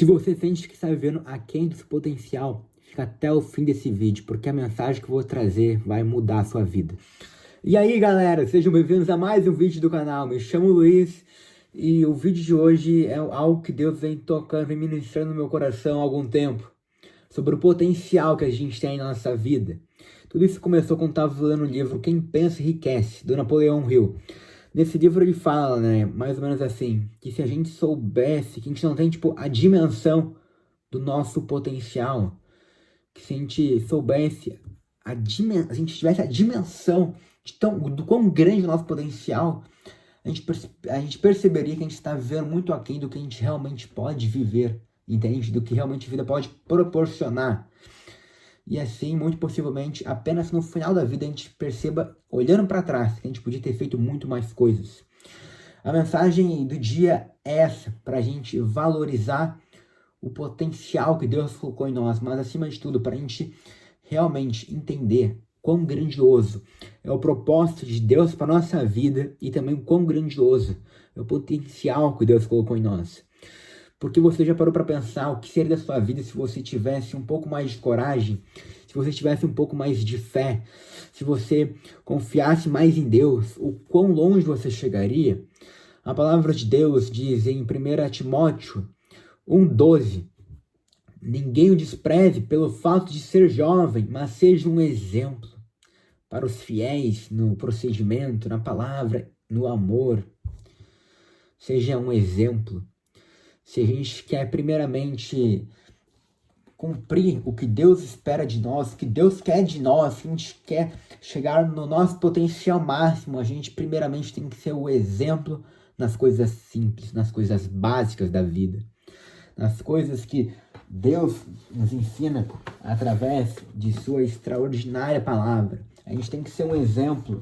Se você sente que está vivendo aquém do seu potencial, fica até o fim desse vídeo, porque a mensagem que eu vou trazer vai mudar a sua vida. E aí, galera, sejam bem-vindos a mais um vídeo do canal. Me chamo Luiz e o vídeo de hoje é algo que Deus vem tocando, vem ministrando no meu coração há algum tempo, sobre o potencial que a gente tem na nossa vida. Tudo isso começou quando estava lendo o livro Quem Pensa Enriquece, do Napoleão Hill. Nesse livro ele fala, mais ou menos assim, que se a gente soubesse, que a gente não tem, a dimensão do nosso potencial, que se a gente soubesse, se a gente tivesse a dimensão do quão grande é o nosso potencial, a gente perceberia que a gente está vivendo muito aquém do que a gente realmente pode viver, entende? Do que realmente a vida pode proporcionar. E assim, muito possivelmente, apenas no final da vida a gente perceba, olhando para trás, que a gente podia ter feito muito mais coisas. A mensagem do dia é essa, para a gente valorizar o potencial que Deus colocou em nós, mas acima de tudo, para a gente realmente entender quão grandioso é o propósito de Deus para nossa vida e também o quão grandioso é o potencial que Deus colocou em nós. Porque você já parou para pensar o que seria da sua vida se você tivesse um pouco mais de coragem, se você tivesse um pouco mais de fé, se você confiasse mais em Deus, o quão longe você chegaria? A palavra de Deus diz em 1 Timóteo 1,12: ninguém o despreze pelo fato de ser jovem, mas seja um exemplo para os fiéis no procedimento, na palavra, no amor. Seja um exemplo. Se a gente quer primeiramente cumprir o que Deus espera de nós, o que Deus quer de nós, se a gente quer chegar no nosso potencial máximo, a gente primeiramente tem que ser o exemplo nas coisas simples, nas coisas básicas da vida, nas coisas que Deus nos ensina através de sua extraordinária palavra. A gente tem que ser um exemplo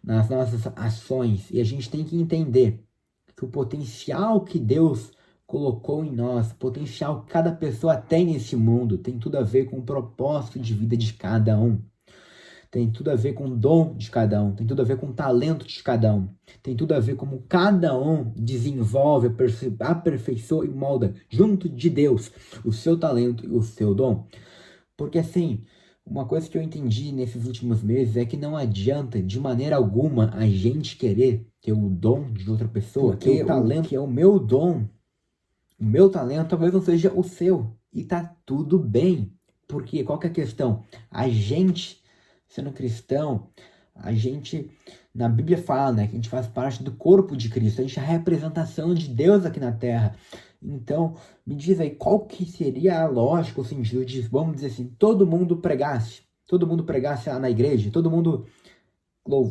nas nossas ações e a gente tem que entender que o potencial que Deus colocou em nós, o potencial que cada pessoa tem nesse mundo, tem tudo a ver com o propósito de vida de cada um. Tem tudo a ver com o dom de cada um, tem tudo a ver com o talento de cada um, tem tudo a ver como cada um desenvolve, aperfeiçoa e molda junto de Deus o seu talento e o seu dom. Porque assim, uma coisa que eu entendi nesses últimos meses é que não adianta de maneira alguma a gente querer ter o dom de outra pessoa, porque o talento que é o meu dom, o meu talento talvez não seja o seu, e tá tudo bem, porque qual que é a questão? A gente, sendo cristão, a gente, na Bíblia fala, que a gente faz parte do corpo de Cristo, a gente é a representação de Deus aqui na Terra. Então, me diz aí, qual que seria a lógica, o sentido de, vamos dizer assim, todo mundo pregasse lá na igreja, todo mundo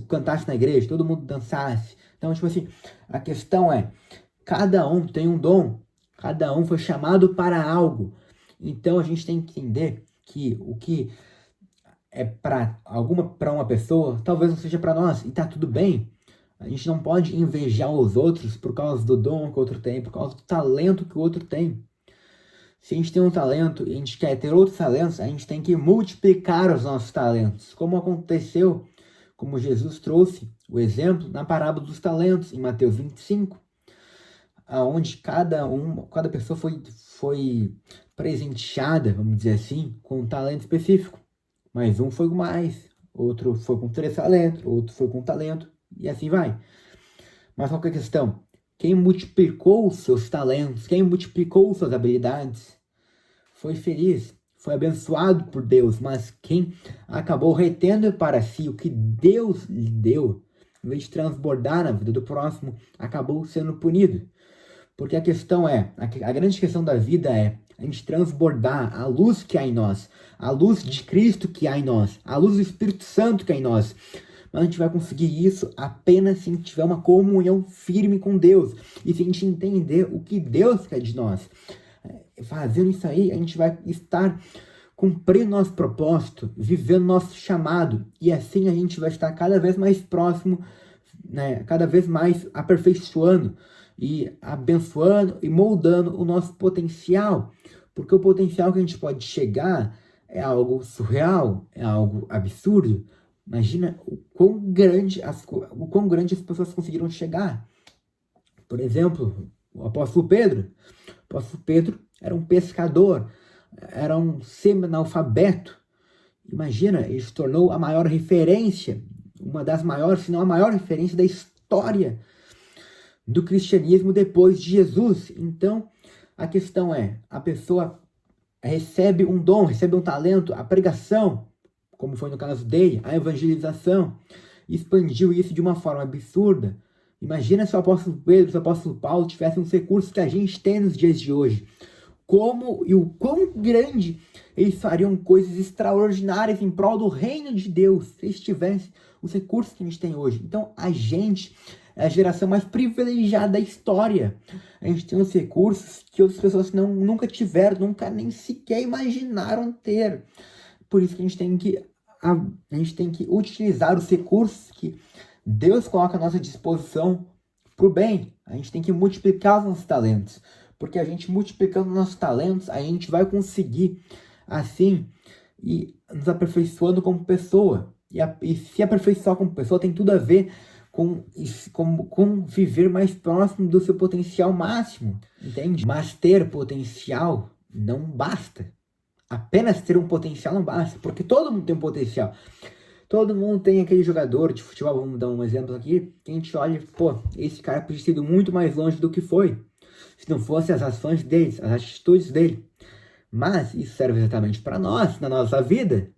cantasse na igreja, todo mundo dançasse. Então, assim, a questão é, cada um tem um dom, cada um foi chamado para algo. Então, a gente tem que entender que o que é para uma pessoa, talvez não seja para nós, e tá tudo bem. A gente não pode invejar os outros por causa do dom que o outro tem, por causa do talento que o outro tem. Se a gente tem um talento e a gente quer ter outros talentos, a gente tem que multiplicar os nossos talentos, como aconteceu, como Jesus trouxe o exemplo na parábola dos talentos, em Mateus 25, onde cada pessoa foi presenteada, vamos dizer assim, com um talento específico. Mas um foi com mais, outro foi com 3 talentos, outro foi com talento, e assim vai. Mas qual que é a questão? Quem multiplicou os seus talentos, quem multiplicou suas habilidades, foi feliz, foi abençoado por Deus. Mas quem acabou retendo para si o que Deus lhe deu, em vez de transbordar na vida do próximo, acabou sendo punido. Porque a questão é, a grande questão da vida é a gente transbordar a luz que há em nós, a luz de Cristo que há em nós, a luz do Espírito Santo que há em nós. Mas a gente vai conseguir isso apenas se a gente tiver uma comunhão firme com Deus e se a gente entender o que Deus quer de nós. Fazendo isso aí, a gente vai estar cumprindo nosso propósito, vivendo nosso chamado, e assim a gente vai estar cada vez mais próximo, cada vez mais aperfeiçoando e abençoando e moldando o nosso potencial, porque o potencial que a gente pode chegar é algo surreal, é algo absurdo. Imagina o quão grande as pessoas conseguiram chegar. Por exemplo, o apóstolo Pedro. O apóstolo Pedro era um pescador, era um semi-analfabeto. Imagina, ele se tornou a maior referência, uma das maiores, se não a maior referência da história do cristianismo depois de Jesus. Então, a questão é, a pessoa recebe um dom, recebe um talento, a pregação, como foi no caso dele, a evangelização, expandiu isso de uma forma absurda. Imagina se o apóstolo Pedro, se o apóstolo Paulo tivessem os recursos que a gente tem nos dias de hoje. Como e o quão grande eles fariam coisas extraordinárias em prol do reino de Deus, se eles tivessem os recursos que a gente tem hoje. Então, a gente é a geração mais privilegiada da história. A gente tem os recursos que outras pessoas nunca tiveram, nunca nem sequer imaginaram ter. Por isso que a gente tem que utilizar os recursos que Deus coloca à nossa disposição para o bem. A gente tem que multiplicar os nossos talentos. Porque a gente multiplicando nossos talentos, a gente vai conseguir, assim, e nos aperfeiçoando como pessoa. E se aperfeiçoar como pessoa tem tudo a ver com viver mais próximo do seu potencial máximo, entende? Mas ter potencial não basta. Apenas ter um potencial não basta, porque todo mundo tem um potencial. Todo mundo tem aquele jogador de futebol, vamos dar um exemplo aqui, que a gente olha e, pô, esse cara podia ter ido muito mais longe do que foi, se não fossem as ações deles, as atitudes dele. Mas isso serve exatamente para nós, na nossa vida.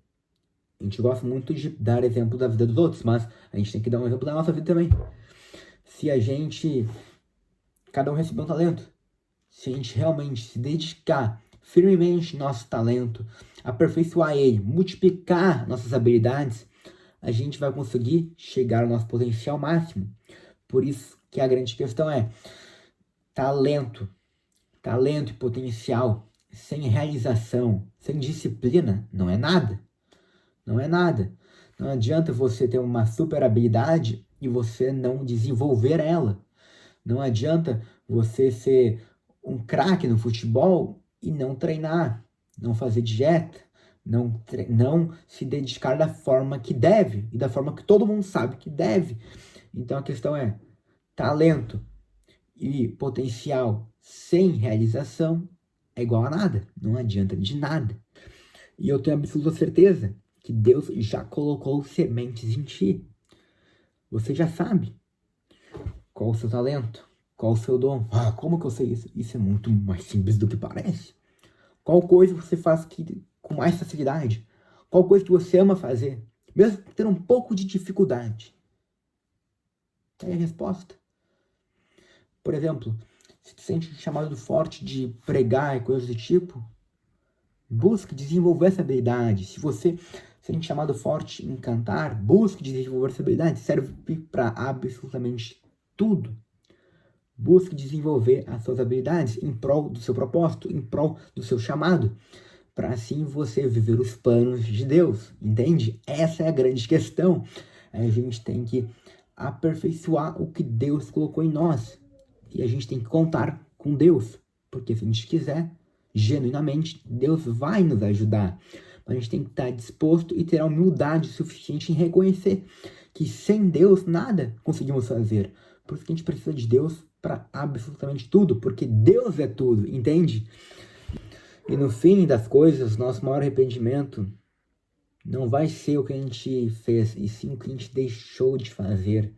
A gente gosta muito de dar exemplo da vida dos outros, mas a gente tem que dar um exemplo da nossa vida também. Se a gente, cada um receber um talento, se a gente realmente se dedicar firmemente nosso talento, aperfeiçoar ele, multiplicar nossas habilidades, a gente vai conseguir chegar ao nosso potencial máximo. Por isso que a grande questão é talento e potencial sem realização, sem disciplina, não é nada. Não é nada. Não adianta você ter uma super habilidade e você não desenvolver ela. Não adianta você ser um craque no futebol e não treinar, não fazer dieta, não se dedicar da forma que deve e da forma que todo mundo sabe que deve. Então a questão é talento e potencial sem realização é igual a nada, não adianta de nada. E eu tenho absoluta certeza que Deus já colocou sementes em ti. Você já sabe qual o seu talento, qual o seu dom. Ah, como que eu sei isso? Isso é muito mais simples do que parece. Qual coisa você faz com mais facilidade? Qual coisa que você ama fazer, mesmo tendo um pouco de dificuldade? É a resposta. Por exemplo, se você sente chamado forte de pregar e coisas do tipo, busque desenvolver essa habilidade. Se você sente chamado forte em cantar, busque desenvolver essa habilidade. Serve para absolutamente tudo. Busque desenvolver as suas habilidades em prol do seu propósito, em prol do seu chamado, para assim você viver os planos de Deus, entende? Essa é a grande questão. A gente tem que aperfeiçoar o que Deus colocou em nós. E a gente tem que contar com Deus, porque se a gente quiser, genuinamente, Deus vai nos ajudar. Mas a gente tem que estar disposto e ter a humildade suficiente em reconhecer que sem Deus nada conseguimos fazer. Por isso que a gente precisa de Deus para absolutamente tudo, porque Deus é tudo, entende? E no fim das coisas, nosso maior arrependimento não vai ser o que a gente fez, e sim o que a gente deixou de fazer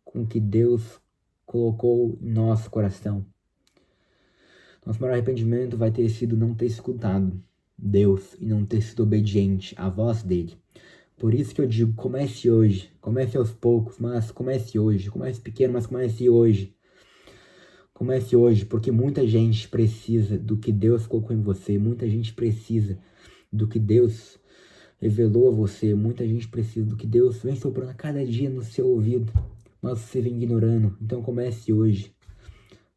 com o que Deus colocou em nosso coração. Nosso maior arrependimento vai ter sido não ter escutado Deus e não ter sido obediente à voz dele. Por isso que eu digo, comece hoje, comece aos poucos, mas comece hoje. Comece pequeno, mas comece hoje. Comece hoje, porque muita gente precisa do que Deus colocou em você. Muita gente precisa do que Deus revelou a você. Muita gente precisa do que Deus vem soprando a cada dia no seu ouvido, mas você vem ignorando. Então comece hoje.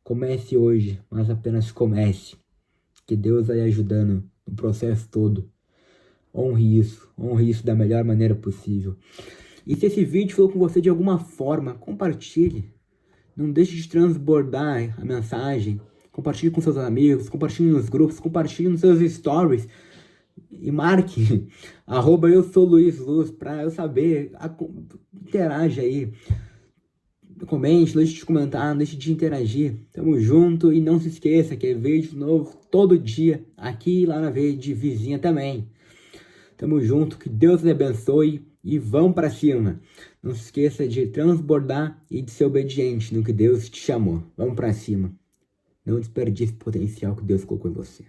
Comece hoje, mas apenas comece. Que Deus vai ajudando no processo todo. Honre isso da melhor maneira possível. E se esse vídeo falou com você de alguma forma, compartilhe. Não deixe de transbordar a mensagem. Compartilhe com seus amigos, compartilhe nos grupos, compartilhe nos seus stories. E marque @eu sou Luiz Luz para eu saber. Interage aí. comente, não deixe de comentar, não deixe de interagir. Tamo junto e não se esqueça que é vídeo novo todo dia, aqui e lá na Verde Vizinha também. Tamo junto, que Deus te abençoe e vamos para cima. Não se esqueça de transbordar e de ser obediente no que Deus te chamou. Vamos para cima. Não desperdice o potencial que Deus colocou em você.